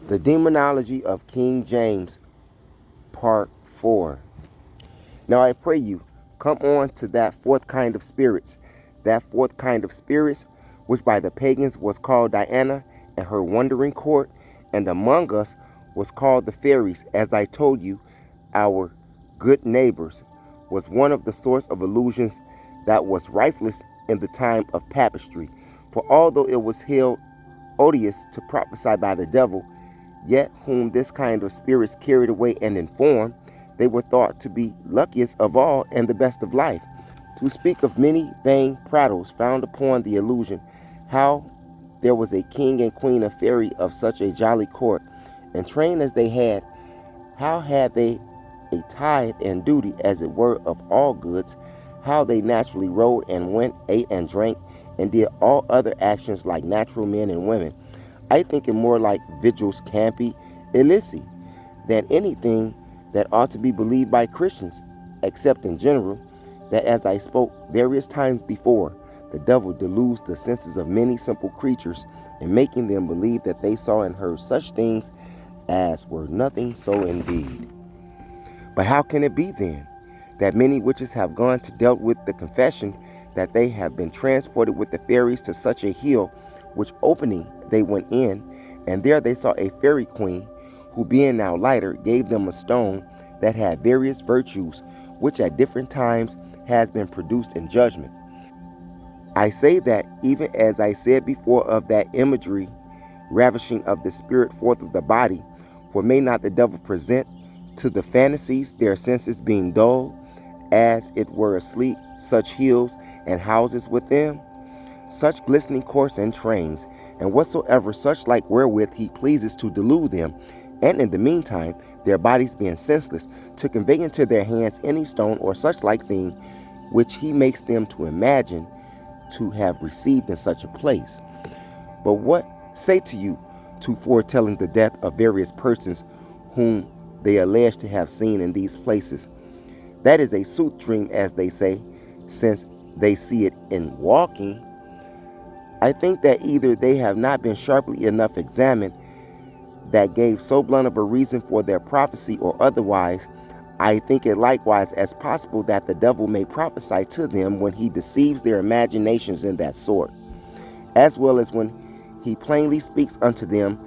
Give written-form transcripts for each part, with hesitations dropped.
The Demonology of King James, Part 4. Now I pray you, come on to that fourth kind of spirits, which by the pagans was called Diana and her wandering court, and among us was called the fairies, as I told you, our good neighbors, was one of the source of illusions that was rifeless in the time of papistry. For although it was held odious to prophesy by the devil, yet whom this kind of spirits carried away and informed, they were thought to be luckiest of all and the best of life. To speak of many vain prattles found upon the illusion, how there was a king and queen of fairy of such a jolly court, and trained as they had, how had they a tithe and duty, as it were, of all goods, how they naturally rode and went, ate and drank, and did all other actions like natural men and women. I think it more like vigils campi illici than anything that ought to be believed by Christians, except in general, that as I spoke various times before, the devil deludes the senses of many simple creatures, in making them believe that they saw and heard such things as were nothing so indeed. But how can it be then that many witches have gone to dealt with the confession that they have been transported with the fairies to such a hill, which opening they went in, and there they saw a fairy queen, who being now lighter, gave them a stone that had various virtues, which at different times has been produced in judgment. I say that even as I said before of that imagery ravishing of the spirit forth of the body, for may not the devil present to the fantasies, their senses being dull, as it were asleep, such hills and houses with them, such glistening courts and trains, and whatsoever such like wherewith he pleases to delude them, and in the meantime, their bodies being senseless, to convey into their hands any stone or such like thing, which he makes them to imagine to have received in such a place. But what say to you to foretelling the death of various persons whom they allege to have seen in these places? That is a sooth dream, as they say, since they see it in walking. I think that either they have not been sharply enough examined that gave so blunt of a reason for their prophecy, or otherwise, I think it likewise as possible that the devil may prophesy to them when he deceives their imaginations in that sort, as well as when he plainly speaks unto them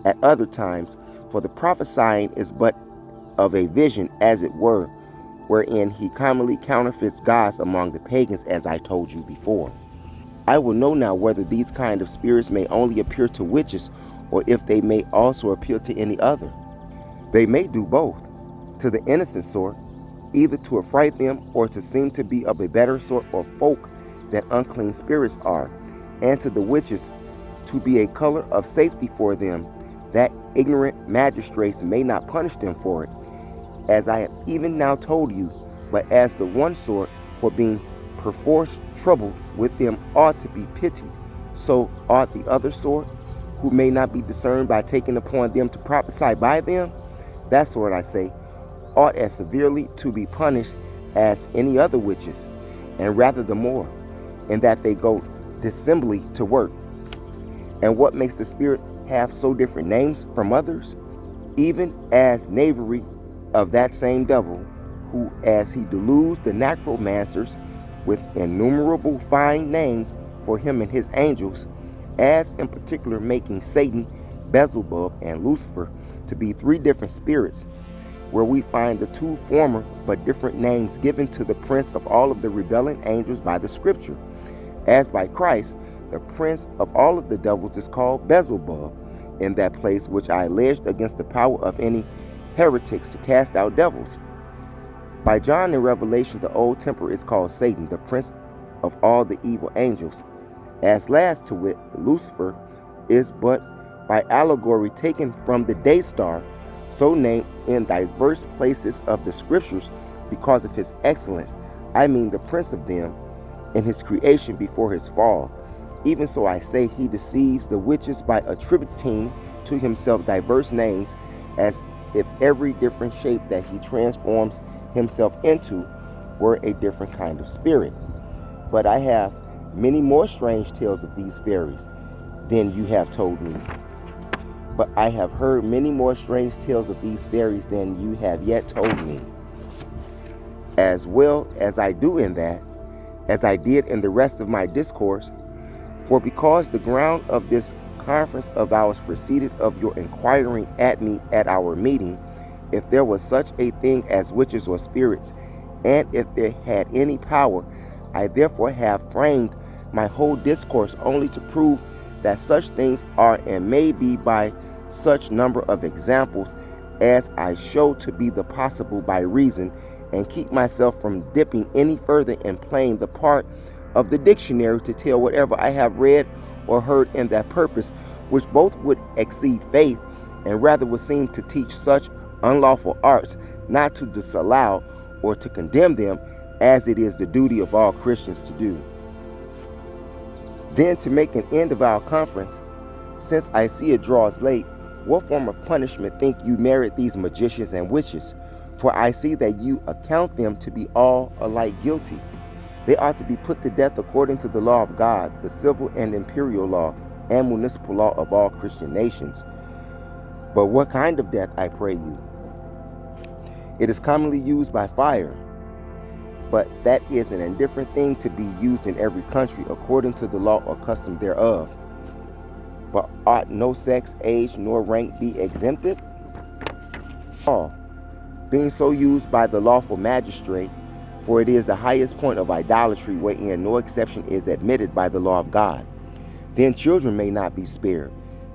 at other times, for the prophesying is but of a vision, as it were, wherein he commonly counterfeits gods among the pagans, as I told you before. I will know now whether these kind of spirits may only appear to witches, or if they may also appear to any other. They may do both, to the innocent sort, either to affright them, or to seem to be of a better sort or folk than unclean spirits are, and to the witches to be a color of safety for them, that ignorant magistrates may not punish them for it, as I have even now told you, but as the one sort, for being perforce troubled with them, ought to be pitied, so ought the other sort, who may not be discerned by taking upon them to prophesy by them, that sort, I say, ought as severely to be punished as any other witches, and rather the more, in that they go dissembly to work. And what makes the spirit have so different names from others? Even as knavery of that same devil, who as he deludes the necromancers with innumerable fine names for him and his angels, as in particular making Satan, Beelzebub, and Lucifer to be three different spirits, where we find the two former but different names given to the prince of all of the rebelling angels by the scripture, as by Christ the prince of all of the devils is called Beelzebub, in that place which I alleged against the power of any heretics to cast out devils. By John in Revelation, the old temper is called Satan, the prince of all the evil angels. As last to wit, Lucifer is but by allegory taken from the day star, so named in diverse places of the scriptures because of his excellence, I mean the prince of them, in his creation before his fall. Even so I say he deceives the witches by attributing to himself diverse names, as if every different shape that he transforms himself into were a different kind of spirit. But I have many more strange tales of these fairies than you have told me. but I have heard many more strange tales of these fairies than you have yet told me. As well as I do in that, as I did in the rest of my discourse, for because the ground of this conference of ours proceeded of your inquiring at me at our meeting, if there was such a thing as witches or spirits, and if they had any power, I therefore have framed my whole discourse only to prove that such things are and may be by such number of examples as I show to be the possible by reason, and keep myself from dipping any further in playing the part of the dictionary to tell whatever I have read or heard in that purpose, which both would exceed faith, and rather would seem to teach such unlawful arts, not to disallow or to condemn them, as it is the duty of all Christians to do. Then, to make an end of our conference, since I see it draws late, what form of punishment think you merit these magicians and witches? For I see that you account them to be all alike guilty. They ought to be put to death according to the law of God, the civil and imperial law, and municipal law of all Christian nations. But what kind of death, I pray you? It is commonly used by fire, but that is an indifferent thing to be used in every country according to the law or custom thereof. But ought no sex, age, nor rank be exempted? All, being so used by the lawful magistrate, for it is the highest point of idolatry wherein no exception is admitted by the law of God. Then children may not be spared.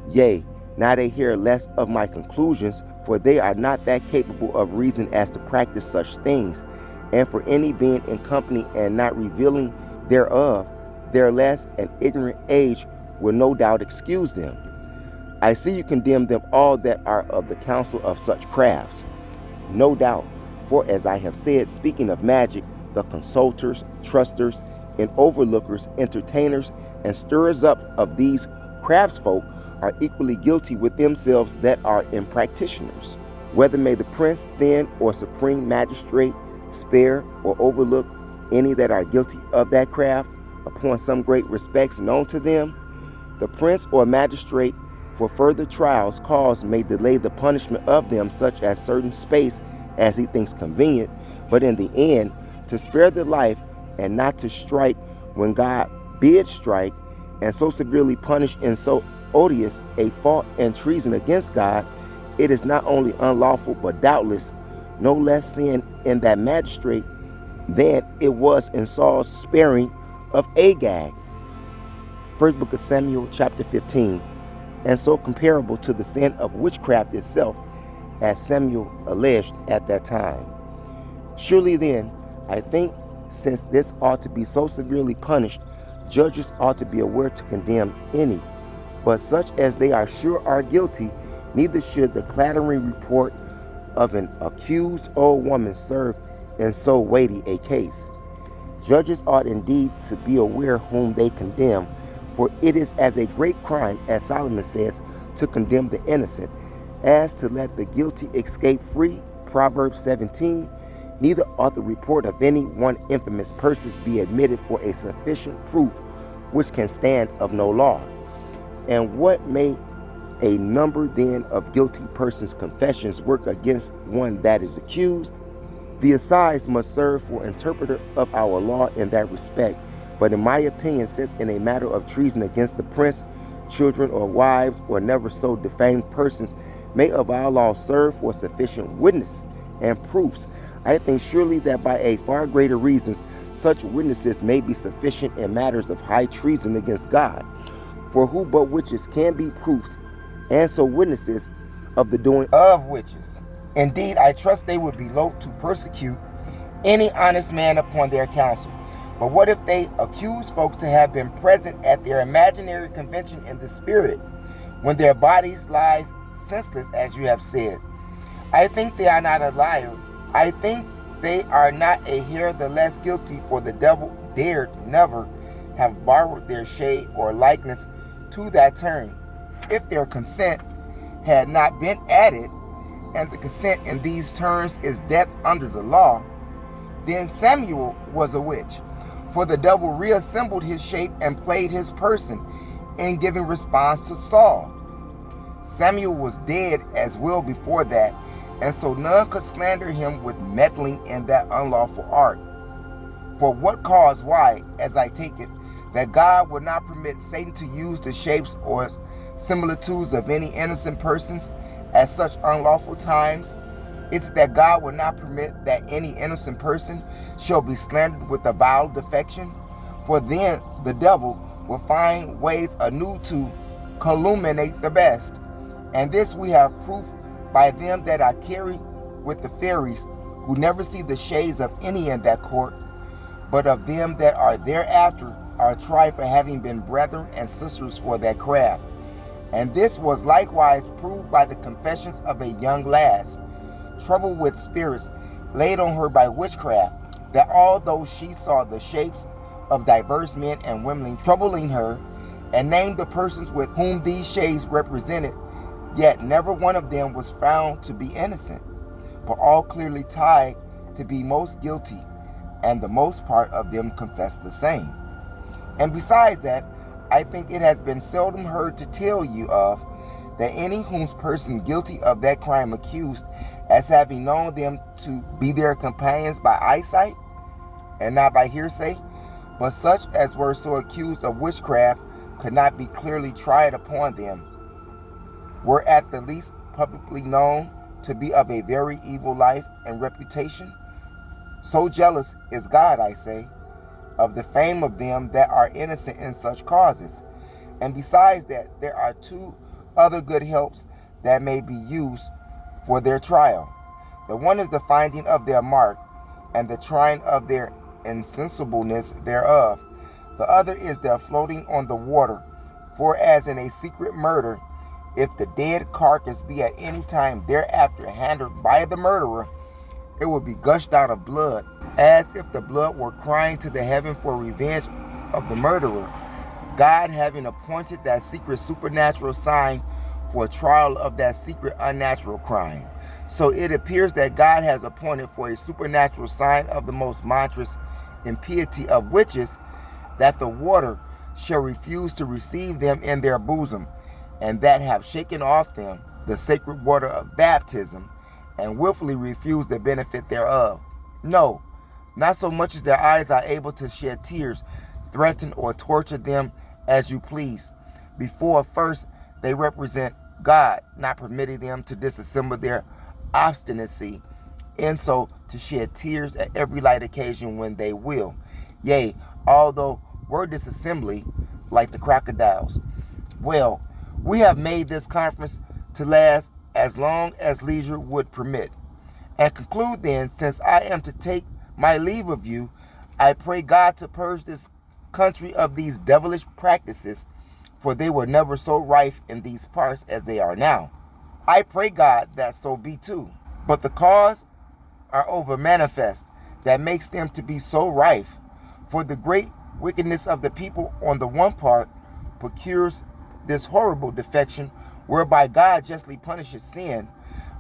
Yea, not a hair less of my conclusions, for they are not that capable of reason as to practice such things. And for any being in company and not revealing thereof, their less and ignorant age will no doubt excuse them. I see you condemn them all that are of the counsel of such crafts. No doubt, for as I have said, speaking of magic, the consulters, trusters, and overlookers, entertainers, and stirrers up of these craftsfolk are equally guilty with themselves that are in practitioners. Whether may the prince then or supreme magistrate spare or overlook any that are guilty of that craft, upon some great respects known to them, the prince or magistrate for further trials cause may delay the punishment of them such as certain space as he thinks convenient, but in the end to spare the life and not to strike when God bids strike, and so severely punish in so odious a fault and treason against God, it is not only unlawful but doubtless no less sin in that magistrate than it was in Saul's sparing of Agag. First book of Samuel chapter 15, and so comparable to the sin of witchcraft itself, as Samuel alleged at that time. Surely then, I think, since this ought to be so severely punished, judges ought to be aware to condemn any, but such as they are sure are guilty, neither should the clattering report of an accused old woman serve in so weighty a case. Judges ought indeed to be aware whom they condemn, for it is as a great crime, as Solomon says, to condemn the innocent, as to let the guilty escape free, Proverbs 17. Neither ought the report of any one infamous person be admitted for a sufficient proof which can stand of no law. And what may a number then of guilty persons' confessions work against one that is accused? The assize must serve for interpreter of our law in that respect. But in my opinion, since in a matter of treason against the prince, children or wives or never so defamed persons may of our law serve for sufficient witness and proofs, I think surely that by a far greater reasons such witnesses may be sufficient in matters of high treason against God. For who but witches can be proofs, and so witnesses of the doing of witches? Indeed, I trust they would be loath to persecute any honest man upon their counsel. But what if they accuse folk to have been present at their imaginary convention in the spirit, when their bodies lies senseless, as you have said? I think they are not a liar. I think they are not a hair the less guilty, for the devil dared never have borrowed their shade or likeness to that term, if their consent had not been added, and the consent in these terms is death under the law. Then Samuel was a witch, for the devil reassembled his shape and played his person in giving response to Saul. Samuel was dead as well before that, and so none could slander him with meddling in that unlawful art. For what cause? Why, as I take it, that God would not permit Satan to use the shapes or similitudes of any innocent persons at such unlawful times? Is it that God would not permit that any innocent person shall be slandered with a vile defection? For then the devil will find ways anew to calumniate the best. And this we have proof by them that are carried with the fairies, who never see the shades of any in that court, but of them that are thereafter are tried for having been brethren and sisters for that craft. And this was likewise proved by the confessions of a young lass, troubled with spirits, laid on her by witchcraft, that although she saw the shapes of diverse men and women troubling her, and named the persons with whom these shades represented, yet never one of them was found to be innocent, but all clearly tied to be most guilty, and the most part of them confessed the same. And besides that, I think it has been seldom heard to tell you of that any whose person guilty of that crime accused as having known them to be their companions by eyesight, and not by hearsay, but such as were so accused of witchcraft could not be clearly tried upon them, were at the least publicly known to be of a very evil life and reputation. So jealous is God, I say, of the fame of them that are innocent in such causes. And besides that, there are two other good helps that may be used for their trial. The one is the finding of their mark, and the trying of their insensibleness thereof. The other is their floating on the water. For as in a secret murder, if the dead carcass be at any time thereafter handled by the murderer, it will be gushed out of blood, as if the blood were crying to the heaven for revenge of the murderer, God having appointed that secret supernatural sign for a trial of that secret unnatural crime. So it appears that God has appointed for a supernatural sign of the most monstrous impiety of witches, that the water shall refuse to receive them in their bosom, and that have shaken off them the sacred water of baptism, and willfully refuse the benefit thereof. No, not so much as their eyes are able to shed tears, threaten or torture them as you please. Before first they represent God, not permitting them to disassemble their obstinacy, and so to shed tears at every light occasion when they will. Yea, although were disassembly like the crocodiles. Well, we have made this conference to last as long as leisure would permit. And conclude then, since I am to take my leave of you, I pray God to purge this country of these devilish practices, for they were never so rife in these parts as they are now. I pray God that so be too. But the cause are over manifest that makes them to be so rife, for the great wickedness of the people on the one part procures this horrible defection, whereby God justly punishes sin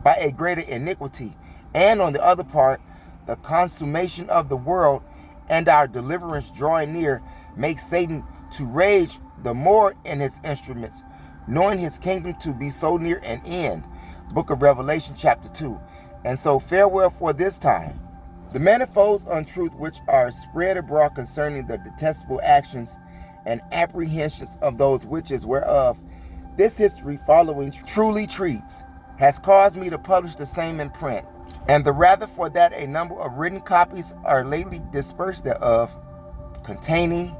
by a greater iniquity, and on the other part, the consummation of the world and our deliverance drawing near makes Satan to rage the more in his instruments, knowing his kingdom to be so near an end. Book of Revelation chapter 2. And so farewell for this time. The manifold untruth which are spread abroad concerning the detestable actions and apprehensions of those witches whereof this history following truly treats, has caused me to publish the same in print, and the rather for that a number of written copies are lately dispersed thereof, containing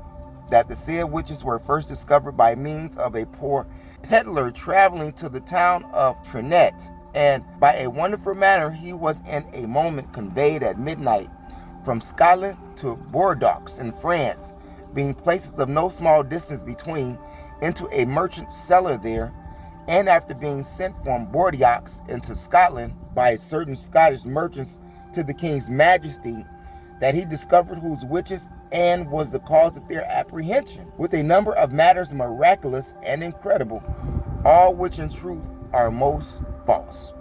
that the said witches were first discovered by means of a poor peddler traveling to the town of Trinet, and by a wonderful manner he was in a moment conveyed at midnight from Scotland to Bordeaux in France, being places of no small distance between, into a merchant's cellar there, and after being sent from Bordeaux into Scotland by certain Scottish merchants to the king's majesty, that he discovered whose witches and was the cause of their apprehension, with a number of matters miraculous and incredible, all which in truth are most false.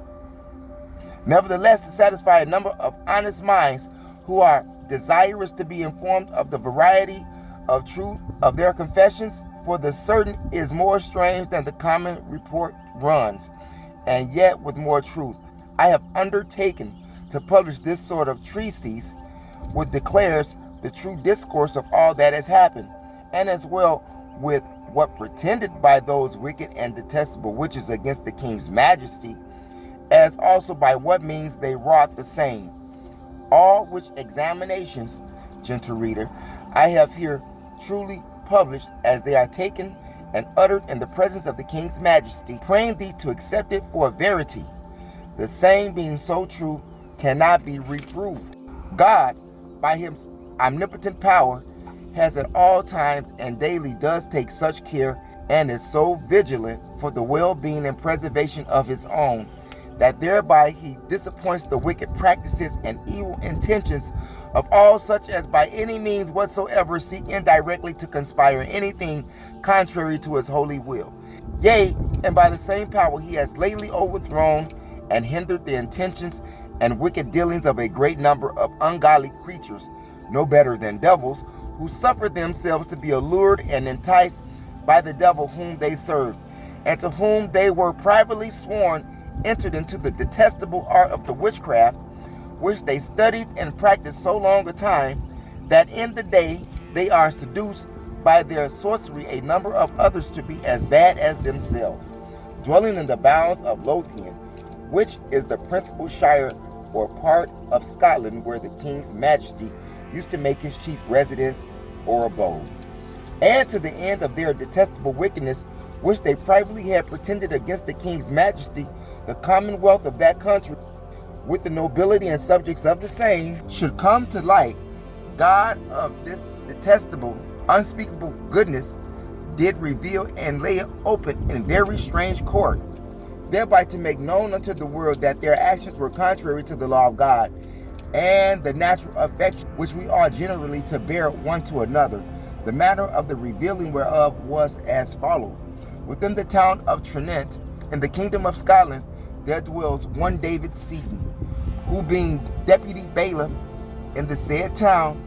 Nevertheless, to satisfy a number of honest minds who are desirous to be informed of the variety of truth of their confessions, for the certain is more strange than the common report runs, and yet with more truth. I have undertaken to publish this sort of treatise, which declares the true discourse of all that has happened, and as well with what pretended by those wicked and detestable witches against the king's majesty, as also by what means they wrought the same. All which examinations, gentle reader, I have here truly published, as they are taken and uttered in the presence of the king's majesty, praying thee to accept it for a verity. The same being so true cannot be reproved. God, by his omnipotent power, has at all times and daily does take such care and is so vigilant for the well-being and preservation of his own, that thereby he disappoints the wicked practices and evil intentions of all such as by any means whatsoever seek indirectly to conspire anything contrary to his holy will. Yea, and by the same power he has lately overthrown and hindered the intentions and wicked dealings of a great number of ungodly creatures, no better than devils, who suffered themselves to be allured and enticed by the devil whom they served, and to whom they were privately sworn entered into the detestable art of the witchcraft, which they studied and practiced so long a time, that in the day they are seduced by their sorcery a number of others to be as bad as themselves, dwelling in the bounds of Lothian, which is the principal shire or part of Scotland where the king's majesty used to make his chief residence or abode. And to the end of their detestable wickedness, which they privately had pretended against the king's majesty, the commonwealth of that country, with the nobility and subjects of the same, should come to light, God of this detestable, unspeakable goodness did reveal and lay it open in very strange court, thereby to make known unto the world that their actions were contrary to the law of God, and the natural affection which we are generally to bear one to another. The matter of the revealing whereof was as follows. Within the town of Trinent, in the kingdom of Scotland, there dwells one David Seaton, who being deputy bailiff in the said town,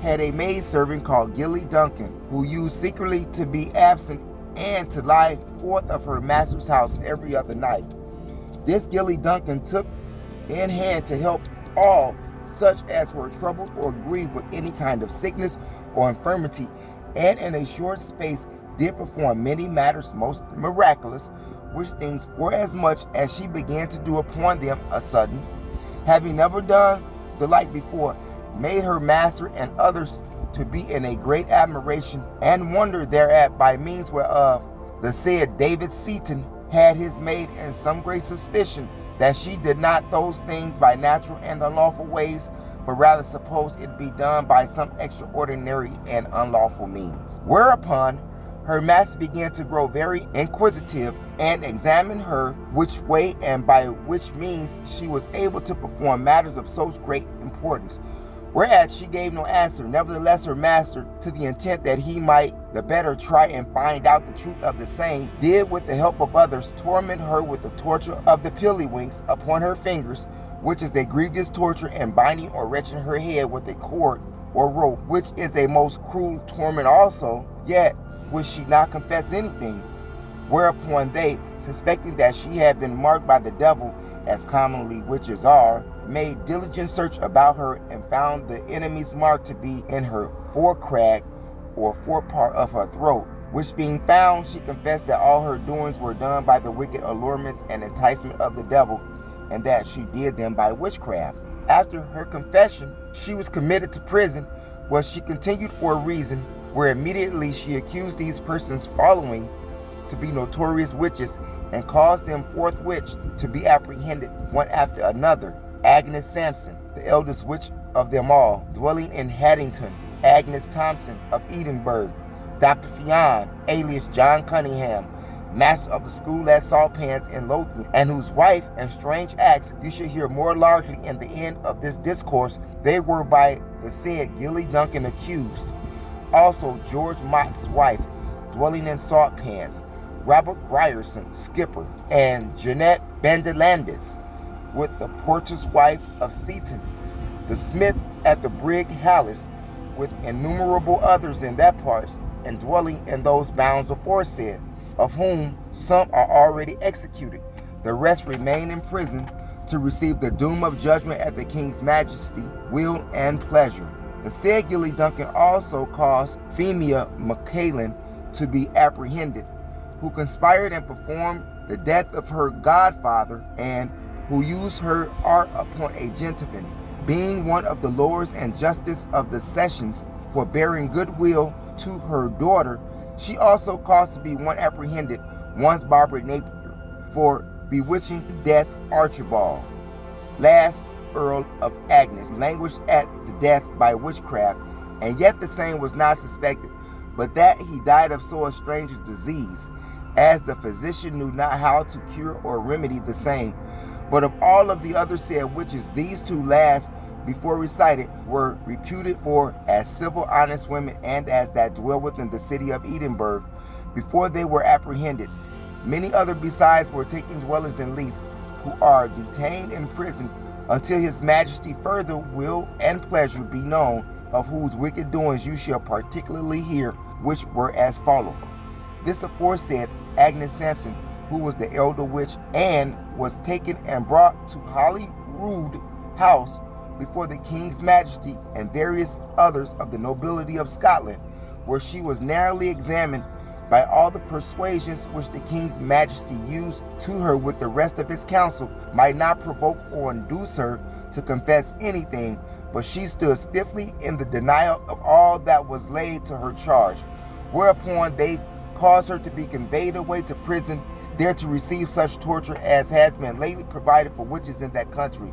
had a maidservant called Gilly Duncan, who used secretly to be absent and to lie forth of her master's house every other night. This Gilly Duncan took in hand to help all such as were troubled or grieved with any kind of sickness or infirmity, and in a short space did perform many matters most miraculous, which things, for as much as she began to do upon them a sudden, having never done the like before, made her master and others to be in a great admiration and wonder thereat, by means whereof the said David Seaton had his maid in some great suspicion that she did not those things by natural and unlawful ways, but rather supposed it be done by some extraordinary and unlawful means. Whereupon her master began to grow very inquisitive and examine her which way and by which means she was able to perform matters of so great importance. Whereat she gave no answer. Nevertheless, her master, to the intent that he might the better try and find out the truth of the same, did with the help of others torment her with the torture of the pillywinks upon her fingers, which is a grievous torture, and binding or wrenching her head with a cord or rope, which is a most cruel torment also. Yet would she not confess anything. Whereupon they, suspecting that she had been marked by the devil, as commonly witches are, made diligent search about her, and found the enemy's mark to be in her forecrag or forepart of her throat, which being found, she confessed that all her doings were done by the wicked allurements and enticement of the devil, and that she did them by witchcraft. After her confession, she was committed to prison, where she continued for a reason, where immediately she accused these persons following to be notorious witches, and caused them forthwith to be apprehended one after another. Agnes Samson, the eldest witch of them all, dwelling in Haddington; Agnes Samson of Edinburgh; Dr. Fian, alias John Cunningham, master of the school at Saltpans in Lothian, and whose wife and strange acts you should hear more largely in the end of this discourse. They were by the said Gilly Duncan accused. Also George Mott's wife, dwelling in Saltpans; Robert Grierson, skipper; and Jeanette Bendelanditz, with the porter's wife of Seaton, the smith at the brig Hallis, with innumerable others in that parts, and dwelling in those bounds aforesaid, of whom Some are already executed. The rest remain in prison to receive the doom of judgment at the king's majesty, will, and pleasure. The said Gilly Duncan also caused Fian McCallan to be apprehended, who conspired and performed the death of her godfather, and who used her art upon a gentleman, being one of the lords and justice of the sessions, for bearing goodwill to her daughter. She also caused to be one apprehended, once Barbara Napier, for bewitching death Archibald, last Earl of Agnes, languished at the death by witchcraft, and yet the same was not suspected, but that he died of so strange a disease, as the physician knew not how to cure or remedy the same. But of all of the other said witches, these two last, before recited, were reputed for as civil honest women, and as that dwell within the city of Edinburgh, before they were apprehended. Many other besides were taken dwellers in Leith, who are detained in prison until his majesty further will and pleasure be known, of whose wicked doings you shall particularly hear, which were as follow. This aforesaid Agnes Samson, who was the elder witch, and was taken and brought to Holyrood House before the king's majesty and various others of the nobility of Scotland, where she was narrowly examined by all the persuasions which the king's majesty used to her with the rest of his council, might not provoke or induce her to confess anything, but she stood stiffly in the denial of all that was laid to her charge, whereupon they caused her to be conveyed away to prison, there to receive such torture as has been lately provided for witches in that country.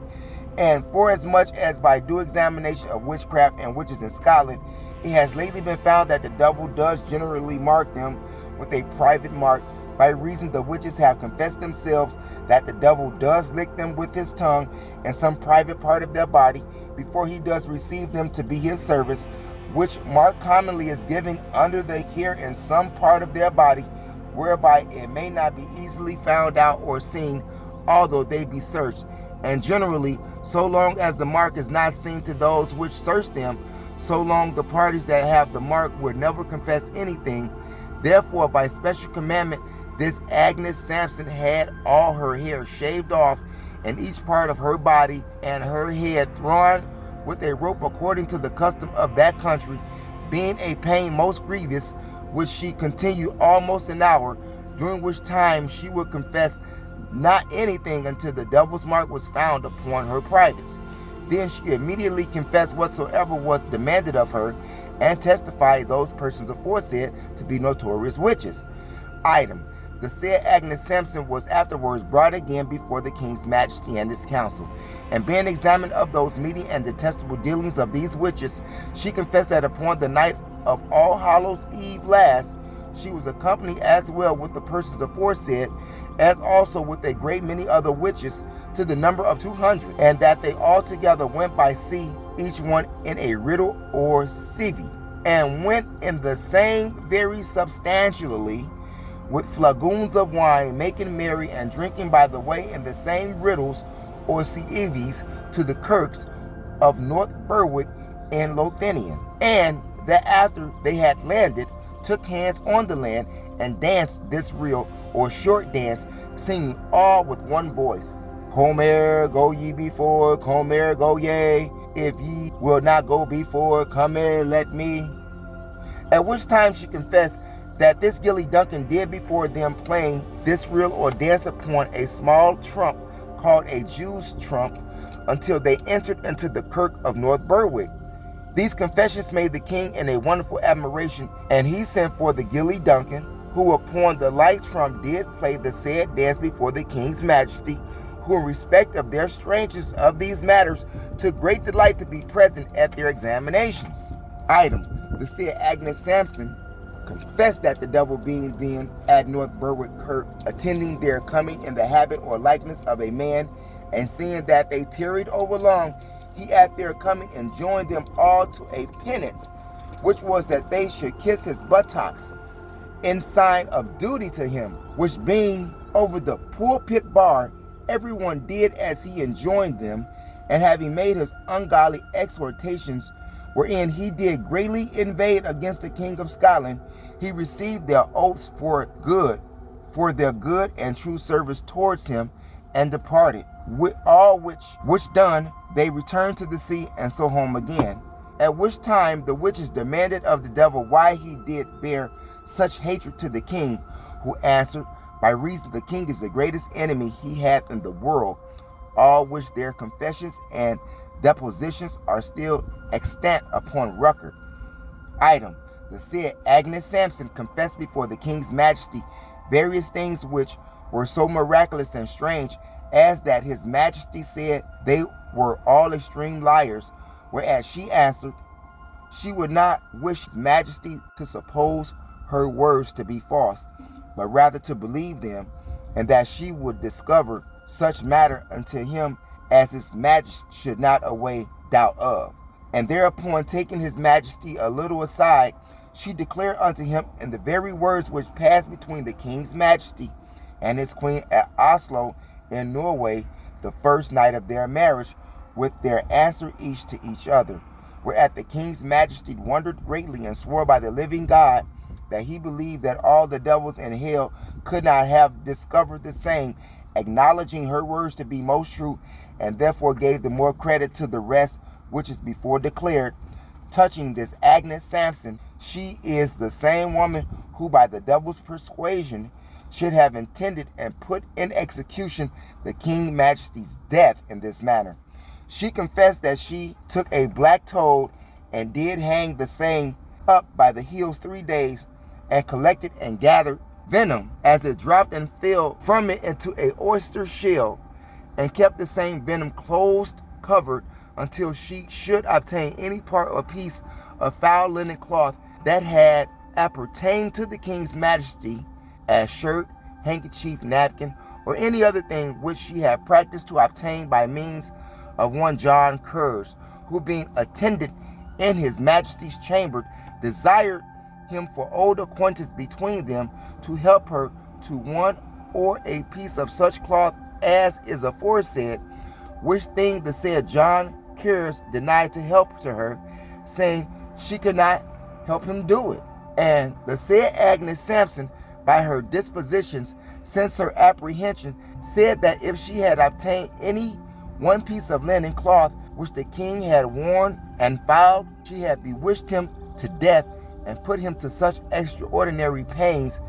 And forasmuch as by due examination of witchcraft and witches in Scotland, it has lately been found that the devil does generally mark them with a private mark, by reason the witches have confessed themselves that the devil does lick them with his tongue in some private part of their body, before he does receive them to be his servants, which mark commonly is given under the hair in some part of their body, whereby it may not be easily found out or seen, although they be searched. And generally, so long as the mark is not seen to those which search them, so long the parties that have the mark will never confess anything. Therefore, by special commandment, this Agnes Samson had all her hair shaved off, and each part of her body and her head thrown with a rope according to the custom of that country, being a pain most grievous, which she continued almost an hour, during which time she would confess not anything until the devil's mark was found upon her privates. Then she immediately confessed whatsoever was demanded of her, and testified those persons aforesaid to be notorious witches. Item: the said Agnes Samson was afterwards brought again before the king's majesty and his council, and being examined of those meeting and detestable dealings of these witches, she confessed that upon the night of All Hallows Eve last, she was accompanied as well with the persons aforesaid, as also with a great many other witches, to the number of 200, and that they all together went by sea, each one in a riddle or civi, and went in the same very substantially, with flagoons of wine, making merry and drinking by the way in the same riddles or civis, to the kirks of North Berwick and Lothian, and that after they had landed, took hands on the land, and danced this reel or short dance, singing all with one voice, Come here, go ye before, come here, go ye. If ye will not go before, come here, let me. At which time she confessed that this Gilly Duncan did before them playing this reel or dance upon a small trump called a Jew's trump, until they entered into the kirk of North Berwick. These confessions made the king in a wonderful admiration, and he sent for the Gilly Duncan, who upon the like trump did play the said dance before the king's majesty, who in respect of their strangers of these matters took great delight to be present at their examinations. Item: the said Agnes Samson confessed that the devil being then at North Berwick Kirk, attending their coming in the habit or likeness of a man, and seeing that they tarried over long, he at their coming enjoined them all to a penance, which was that they should kiss his buttocks in sign of duty to him, which being over the pulpit bar, everyone did as he enjoined them, and having made his ungodly exhortations, wherein he did greatly invade against the king of Scotland, he received their oaths for good, for their good and true service towards him, and departed. With all which done, they returned to the sea, and so home again. At which time the witches demanded of the devil why he did bear such hatred to the king, who answered, by reason the king is the greatest enemy he hath in the world, all which their confessions and depositions are still extant upon record. Item: the said Agnes Samson confessed before the king's majesty various things which were so miraculous and strange, as that his majesty said they were all extreme liars, whereas she answered, she would not wish his majesty to suppose her words to be false, but rather to believe them, and that she would discover such matter unto him as his majesty should not away doubt of. And thereupon, taking his majesty a little aside, she declared unto him in the very words which passed between the king's majesty and his queen at Oslo in Norway, the first night of their marriage, with their answer each to each other. Whereat the king's majesty wondered greatly, and swore by the living God that he believed that all the devils in hell could not have discovered the same, acknowledging her words to be most true, and therefore gave the more credit to the rest which is before declared. Touching this Agnes Samson, she is the same woman who by the devil's persuasion should have intended and put in execution the King Majesty's death in this manner. She confessed that she took a black toad and did hang the same up by the heels 3 days, and collected and gathered venom as it dropped and fell from it into a oyster shell, and kept the same venom closed covered until she should obtain any part or piece of foul linen cloth that had appertained to the King's Majesty, as shirt, handkerchief, napkin, or any other thing which she had practiced to obtain by means of one John Kurz, who being attendant in his Majesty's chamber, desired him for old acquaintance between them to help her to one or a piece of such cloth as is aforesaid, which thing the said John Kurz denied to help to her, saying she could not help him do it. And the said Agnes Samson, by her dispositions since her apprehension, said that if she had obtained any one piece of linen cloth which the king had worn and fouled, she had bewitched him to death, and put him to such extraordinary pains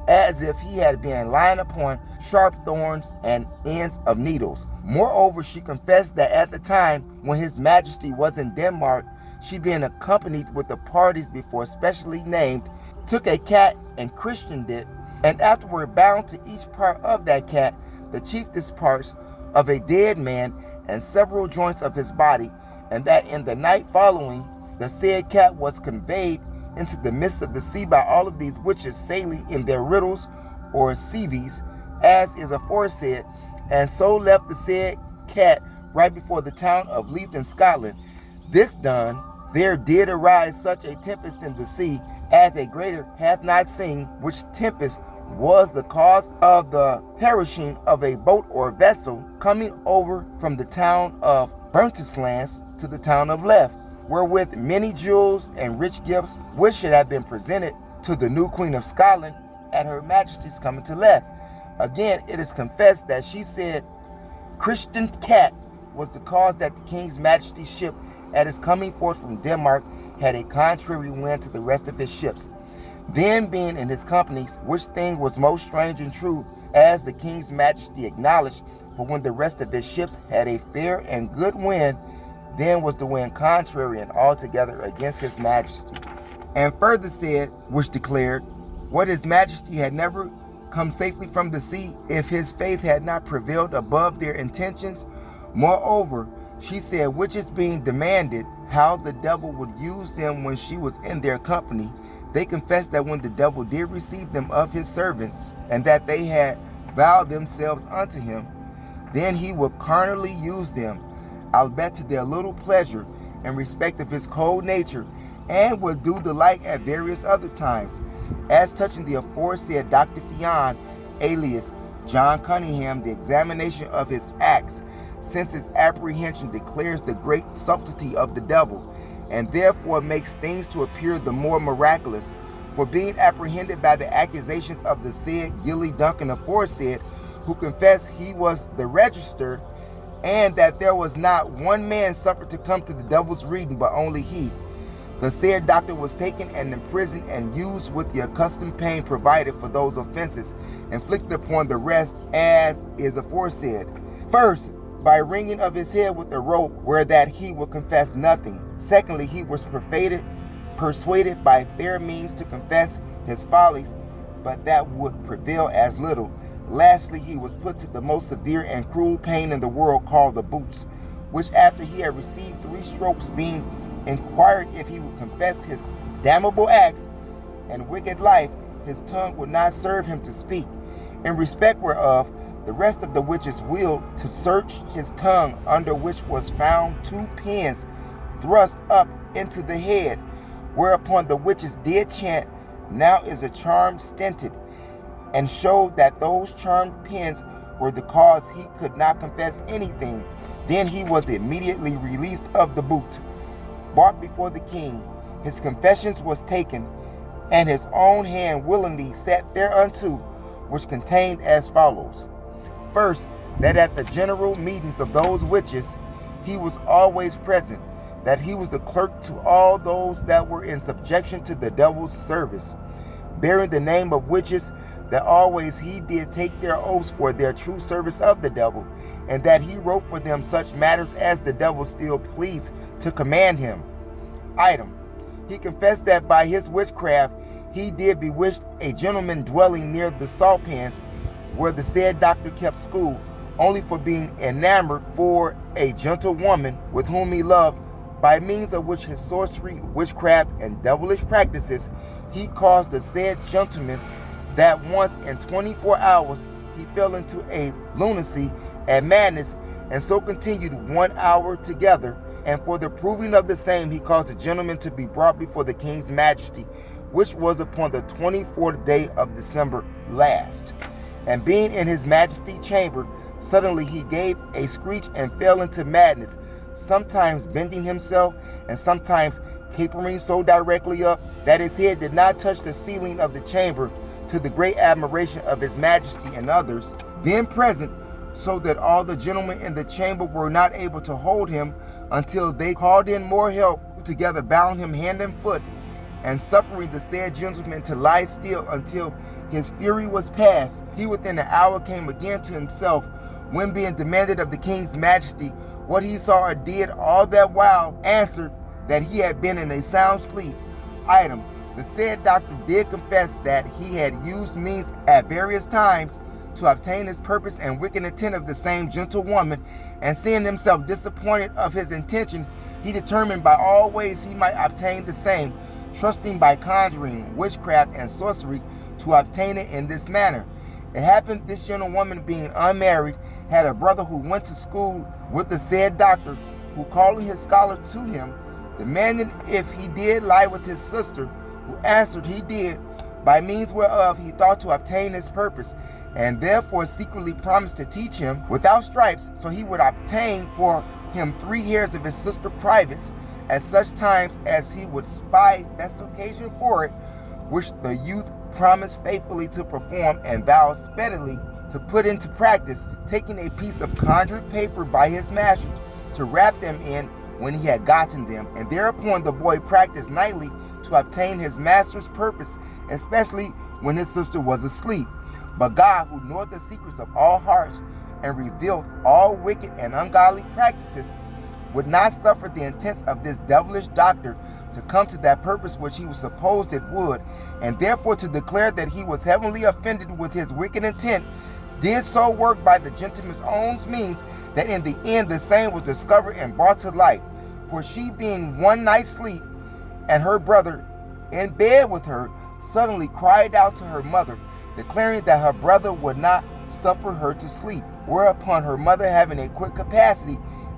as if he had been lying upon sharp thorns and ends of needles. Moreover, she confessed that at the time when his majesty was in Denmark, she being accompanied with the parties before specially named, took a cat and christened it, and afterward bound to each part of that cat the chiefest parts of a dead man and several joints of his body, and that in the night following the said cat was conveyed into the midst of the sea by all of these witches sailing in their riddles or cieves, as is aforesaid, and so left the said cat right before the town of Leith in Scotland. This done, there did arise such a tempest in the sea as a greater hath not seen, which tempest was the cause of the perishing of a boat or vessel coming over from the town of Burntislands to the town of Leith, wherewith many jewels and rich gifts which should have been presented to the new Queen of Scotland at her Majesty's coming to Leith. Again, it is confessed that she said Christian cat was the cause that the King's Majesty's ship at his coming forth from Denmark had a contrary wind to the rest of his ships, then being in his companies, which thing was most strange and true, as the King's Majesty acknowledged. For when the rest of his ships had a fair and good wind, then was the wind contrary and altogether against his majesty. And further said, which declared, what his majesty had never come safely from the sea, if his faith had not prevailed above their intentions. Moreover, she said, witches being demanded how the devil would use them when she was in their company, they confessed that when the devil did receive them of his servants, and that they had vowed themselves unto him, then he would carnally use them, albeit to their little pleasure, in respect of his cold nature, and would do the like at various other times. As touching the aforesaid Dr. Fian, alias John Cunningham, the examination of his acts since his apprehension declares the great subtlety of the devil, and therefore makes things to appear the more miraculous, for being apprehended by the accusations of the said Gilly Duncan aforesaid, who confessed he was the register, and that there was not one man suffered to come to the devil's reading, but only he. The said doctor was taken and imprisoned and used with the accustomed pain provided for those offenses inflicted upon the rest, as is aforesaid. First, by wringing of his head with a rope, where that he would confess nothing. Secondly, he was persuaded by fair means to confess his follies, but that would prevail as little. Lastly, he was put to the most severe and cruel pain in the world, called the boots, which after he had received 3 strokes, being inquired if he would confess his damnable acts and wicked life, his tongue would not serve him to speak, in respect whereof the rest of the witches willed to search his tongue, under which was found 2 pins thrust up into the head, whereupon the witches did chant, "Now is a charm stinted," and showed that those charmed pins were the cause he could not confess anything. Then he was immediately released of the boot, brought before the king. His confessions was taken, and his own hand willingly set thereunto, which contained as follows. First, that at the general meetings of those witches he was always present, that he was the clerk to all those that were in subjection to the devil's service, bearing the name of witches, that always he did take their oaths for their true service of the devil, and that he wrote for them such matters as the devil still pleased to command him. Item, he confessed that by his witchcraft he did bewitch a gentleman dwelling near the salt pans, where the said doctor kept school, only for being enamored for a gentle woman with whom he loved, by means of which his sorcery, witchcraft, and devilish practices he caused the said gentleman that once in 24 hours he fell into a lunacy and madness, and so continued 1 hour together. And for the proving of the same, he caused the gentleman to be brought before the king's majesty, which was upon the 24th day of December last. And being in his majesty's chamber, suddenly he gave a screech and fell into madness, sometimes bending himself and sometimes capering so directly up that his head did not touch the ceiling of the chamber, to the great admiration of his majesty and others then present, so that all the gentlemen in the chamber were not able to hold him, until they called in more help, together bound him hand and foot, and suffering the said gentleman to lie still until his fury was past, he within an hour came again to himself, when being demanded of the king's majesty what he saw or did all that while, answered that he had been in a sound sleep. Item, the said doctor did confess that he had used means at various times to obtain his purpose and wicked intent of the same gentlewoman, and seeing himself disappointed of his intention, he determined by all ways he might obtain the same, trusting by conjuring, witchcraft, and sorcery to obtain it in this manner. It happened this gentlewoman, being unmarried, had a brother who went to school with the said doctor, who calling his scholar to him, demanding if he did lie with his sister, who answered he did, by means whereof he thought to obtain his purpose, and therefore secretly promised to teach him without stripes, so he would obtain for him 3 hairs of his sister privates, at such times as he would spy best occasion for it, which the youth promised faithfully to perform, and vowed speedily to put into practice, taking a piece of conjured paper by his master to wrap them in when he had gotten them, and thereupon the boy practiced nightly to obtain his master's purpose, especially when his sister was asleep. But God, who knoweth the secrets of all hearts, and revealed all wicked and ungodly practices, would not suffer the intents of this devilish doctor to come to that purpose which he was supposed it would, and therefore to declare that he was heavenly offended with his wicked intent, did so work by the gentleman's own means, that in the end the same was discovered and brought to light. For she being one night sleep, and her brother in bed with her, suddenly cried out to her mother, declaring that her brother would not suffer her to sleep. Whereupon her mother, having a quick capacity,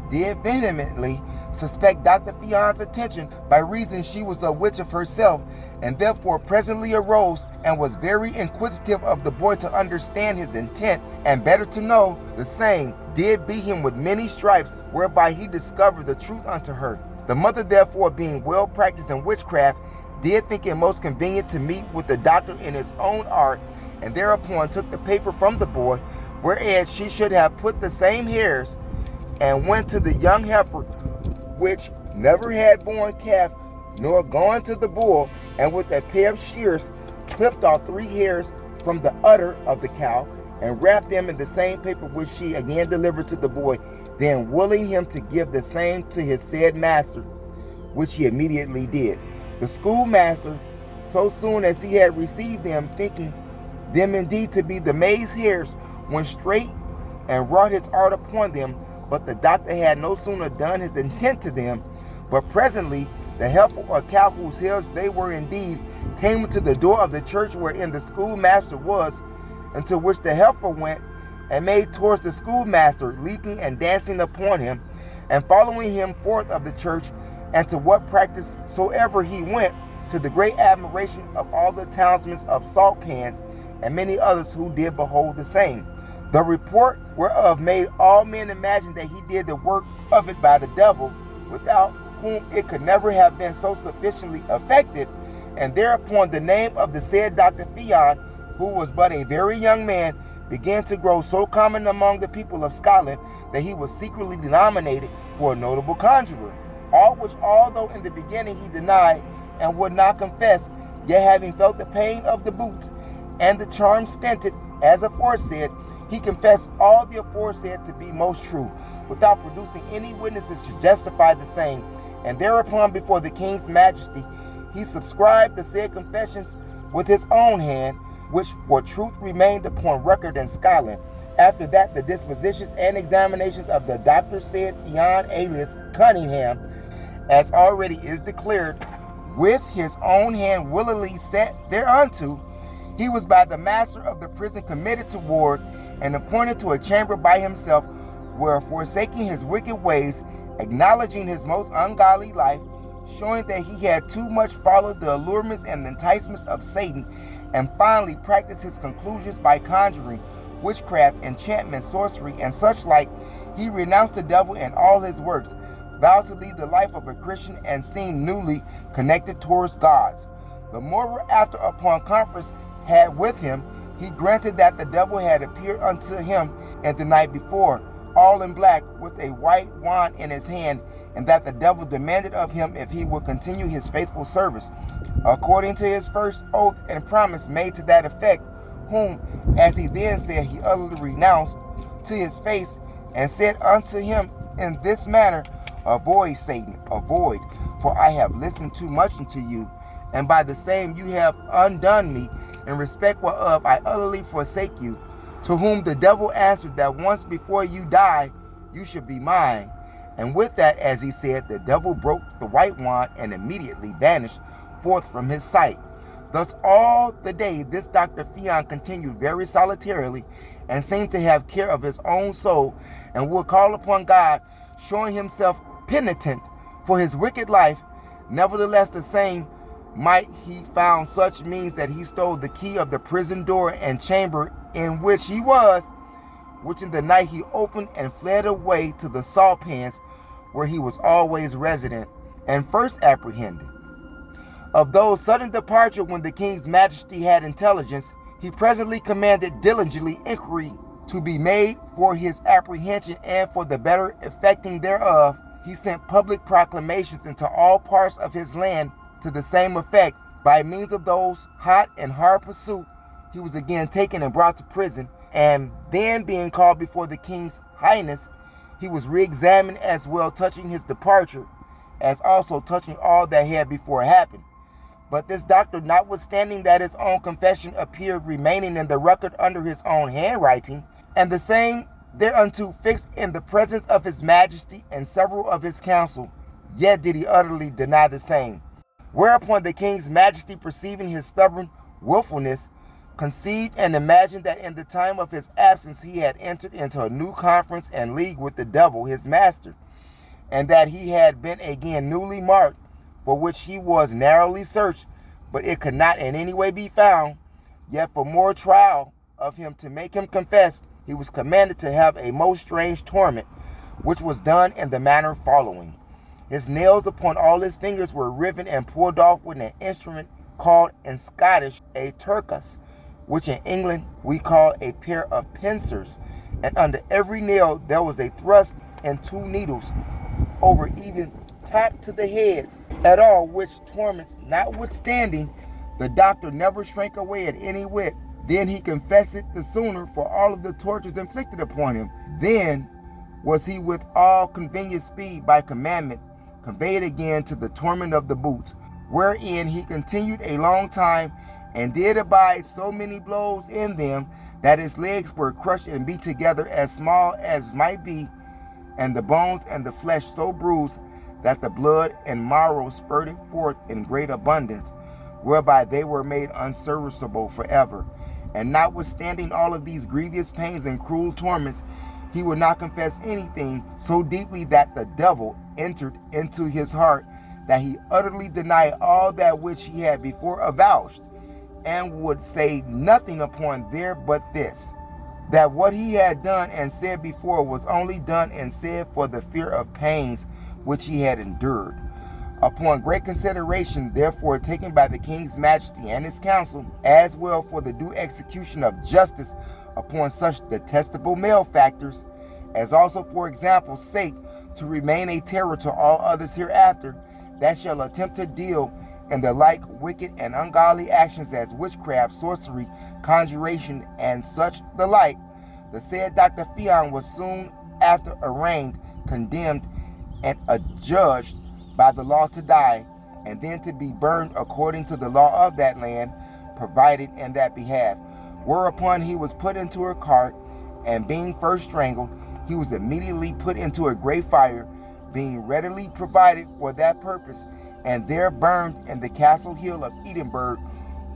did vehemently suspect Dr. Fian's attention, by reason she was a witch of herself, and therefore presently arose, and was very inquisitive of the boy to understand his intent, and better to know the same, did beat him with many stripes, whereby he discovered the truth unto her. The mother therefore, being well practiced in witchcraft, did think it most convenient to meet with the doctor in his own art, and thereupon took the paper from the boy, whereas she should have put the same hairs, and went to the young heifer, which never had borne calf, nor gone to the bull, and with a pair of shears clipped off 3 hairs from the udder of the cow, and wrapped them in the same paper which she again delivered to the boy, then willing him to give the same to his said master, which he immediately did. The schoolmaster, so soon as he had received them, thinking them indeed to be the maid's hairs, went straight and wrought his art upon them. But the doctor had no sooner done his intent to them, but presently the heifer or cow, whose hairs they were indeed, came to the door of the church wherein the schoolmaster was, into which the heifer went, and made towards the schoolmaster, leaping and dancing upon him, and following him forth of the church, and to what practice soever he went, to the great admiration of all the townsmen of Salt Pans, and many others who did behold the same. The report whereof made all men imagine that he did the work of it by the devil, without whom it could never have been so sufficiently effected. And thereupon the name of the said Dr. Fian, who was but a very young man, began to grow so common among the people of Scotland that he was secretly denominated for a notable conjurer. All which, although in the beginning he denied and would not confess, yet having felt the pain of the boots and the charm stinted, as aforesaid, he confessed all the aforesaid to be most true, without producing any witnesses to justify the same. And thereupon before the king's majesty he subscribed the said confessions with his own hand, which for truth remained upon record in Scotland. After that, the dispositions and examinations of the doctor said Fian alias Cunningham, as already is declared, with his own hand willingly set thereunto, he was by the master of the prison committed to ward, and appointed to a chamber by himself, where, forsaking his wicked ways, acknowledging his most ungodly life, showing that he had too much followed the allurements and enticements of Satan, and finally practiced his conclusions by conjuring, witchcraft, enchantment, sorcery, and such like, he renounced the devil and all his works, vowed to lead the life of a Christian, and seemed newly connected towards gods. The moreover, after upon conference had with him, he granted that the devil had appeared unto him the night before, all in black, with a white wand in his hand, and that the devil demanded of him if he would continue his faithful service, according to his first oath and promise made to that effect, whom, as he then said, he utterly renounced to his face, and said unto him in this manner, Avoid, Satan, avoid, for I have listened too much unto you, and by the same you have undone me, in respect whereof I utterly forsake you. To whom the devil answered that once before you die, you should be mine. And with that, as he said, the devil broke the white wand and immediately vanished forth from his sight. Thus all the day this Dr. Fian continued very solitarily, and seemed to have care of his own soul, and would call upon God, showing himself penitent for his wicked life. Nevertheless, the same might he found such means that he stole the key of the prison door and chamber in which he was, which in the night he opened, and fled away to the Salt Pans, where he was always resident, and first apprehended. Of those sudden departure, when the king's majesty had intelligence, he presently commanded diligently inquiry to be made for his apprehension, and for the better effecting thereof, he sent public proclamations into all parts of his land to the same effect. By means of those hot and hard pursuit, he was again taken and brought to prison, and then being called before the king's highness, he was re-examined as well touching his departure, as also touching all that had before happened. But this doctor, notwithstanding that his own confession appeared remaining in the record under his own handwriting, and the same thereunto fixed in the presence of his majesty and several of his council, yet did he utterly deny the same. Whereupon the king's majesty, perceiving his stubborn willfulness, conceived and imagined that in the time of his absence he had entered into a new conference and league with the devil his master, and that he had been again newly marked, for which he was narrowly searched, but it could not in any way be found. Yet for more trial of him, to make him confess, he was commanded to have a most strange torment, which was done in the manner following. His nails upon all his fingers were riven and pulled off with an instrument called in Scottish a turcus, which in England we call a pair of pincers. And under every nail there was a thrust and 2 needles, over even top to the heads, at all which torments notwithstanding, the doctor never shrank away at any whit. Then he confessed it the sooner for all of the tortures inflicted upon him. Then was he with all convenient speed by commandment conveyed again to the torment of the boots, wherein he continued a long time, and did abide so many blows in them, that his legs were crushed and beat together as small as might be, and the bones and the flesh so bruised, that the blood and marrow spurted forth in great abundance, whereby they were made unserviceable forever. And notwithstanding all of these grievous pains and cruel torments, he would not confess anything, so deeply that the devil entered into his heart, that he utterly denied all that which he had before avouched, and would say nothing upon there but this, that what he had done and said before was only done and said for the fear of pains which he had endured. Upon great consideration, therefore, taken by the king's majesty and his council, as well for the due execution of justice upon such detestable malefactors, as also for example's sake, to remain a terror to all others hereafter, that shall attempt to deal in the like wicked and ungodly actions as witchcraft, sorcery, conjuration, and such the like. The said Dr. Fian was soon after arraigned, condemned, and adjudged by the law to die, and then to be burned according to the law of that land, provided in that behalf. Whereupon he was put into a cart, and being first strangled, he was immediately put into a great fire, being readily provided for that purpose, and there burned in the Castle Hill of Edinburgh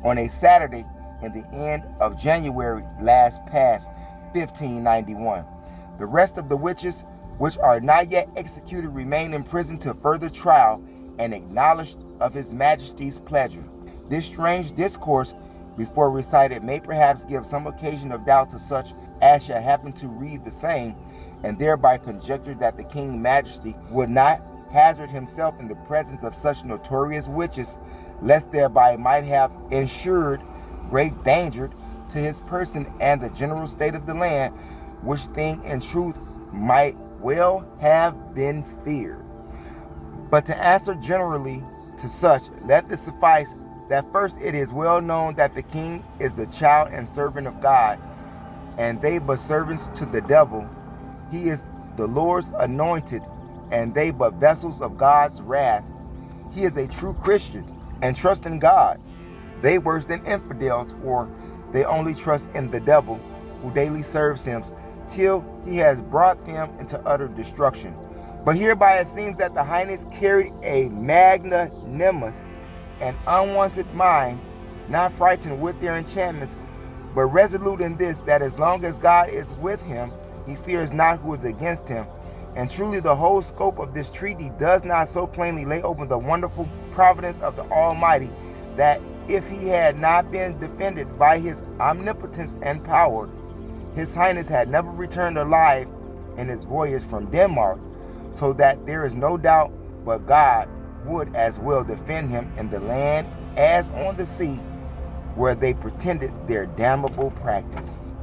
on a Saturday in the end of January last past, 1591. The rest of the witches which are not yet executed remain in prison till further trial and acknowledged of his majesty's pleasure. This strange discourse before recited may perhaps give some occasion of doubt to such as shall happen to read the same, and thereby conjecture that the king majesty would not hazard himself in the presence of such notorious witches, lest thereby might have ensured great danger to his person and the general state of the land, which thing in truth might well have been feared. But to answer generally to such, let this suffice, that first it is well known that the king is the child and servant of God, and they but servants to the devil. He is the Lord's anointed, and they but vessels of God's wrath. He is a true Christian, and trust in God. They worse than infidels, for they only trust in the devil, who daily serves him, till he has brought them into utter destruction. But hereby it seems that the Highness carried a magnanimous and unwanted mind, not frightened with their enchantments, but resolute in this, that as long as God is with him, he fears not who is against him. And truly the whole scope of this treaty does not so plainly lay open the wonderful providence of the Almighty, that if he had not been defended by his omnipotence and power, his Highness had never returned alive in his voyage from Denmark, so that there is no doubt but God would as well defend him in the land as on the sea, where they pretended their damnable practice.